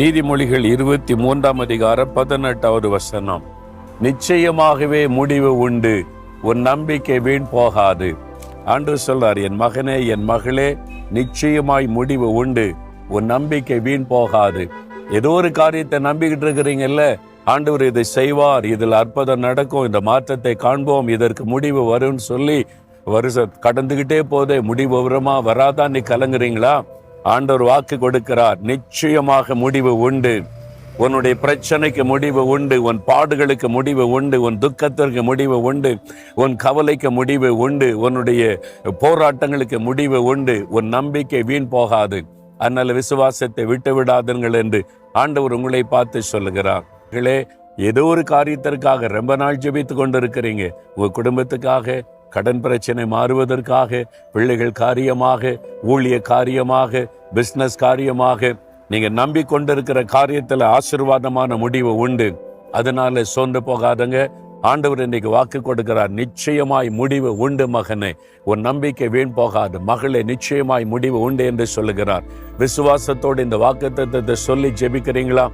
நீதிமொழிகள் 23:18 நிச்சயமாகவே முடிவு உண்டு, உன் நம்பிக்கை வீண் போகாது. ஆண்டவர் சொல்றார், என் மகனே, என் மகளே, நிச்சயமாய் முடிவு உண்டு, உன் நம்பிக்கை வீண் போகாது. ஏதோ ஒரு காரியத்தை நம்பிக்கிட்டு இருக்கிறீங்கல்ல, ஆண்டவர் இதை செய்வார், இதில் அற்புதம் நடக்கும், இந்த மாற்றத்தை காண்போம், இதற்கு முடிவு வரும்னு சொல்லி வருஷம் கடந்துகிட்டே போதே முடிவு வருமா வராதான் நீ கலங்குறீங்களா? ஆண்டவர் வாக்கு கொடுக்கிறார், நிச்சயமாக முடிவு உண்டு. உன்னுடைய பிரச்சனைக்கு முடிவு உண்டு, உன் பாடுகளுக்கு முடிவு உண்டு, உன் துக்கத்திற்கு முடிவு உண்டு, உன் கவலைக்கு முடிவு உண்டு, உன்னுடைய போராட்டங்களுக்கு முடிவு உண்டு. உன் நம்பிக்கை வீண் போகாது. அதனால விசுவாசத்தை விட்டு விடாதுங்கள் என்று ஆண்டவர் உங்களை பார்த்து சொல்லுகிறார். ஏதோ ஒரு காரியத்திற்காக ரொம்ப நாள் ஜெபித்து கொண்டு இருக்கிறீங்க. உங்க குடும்பத்துக்காக, கடன் பிரச்சனை மாறுவதற்காக, பிள்ளைகள் காரியமாக, ஊழிய காரியமாக, பிசினஸ் காரியமாக, நீங்க நம்பிக்கொண்டிருக்கிற காரியத்துல ஆசீர்வாதமான முடிவு உண்டு. அதனால சோர்ந்து போகாதங்க. ஆண்டவர் இன்னைக்கு வாக்கு கொடுக்கிறார், நிச்சயமாய் முடிவு உண்டு மகனே, உன் நம்பிக்கை வீண் போகாது. மகளே, நிச்சயமாய் முடிவு உண்டு என்று சொல்லுகிறார். விசுவாசத்தோடு இந்த வாக்குத்தத்தத்தை சொல்லி ஜெபிக்கிறீங்களா?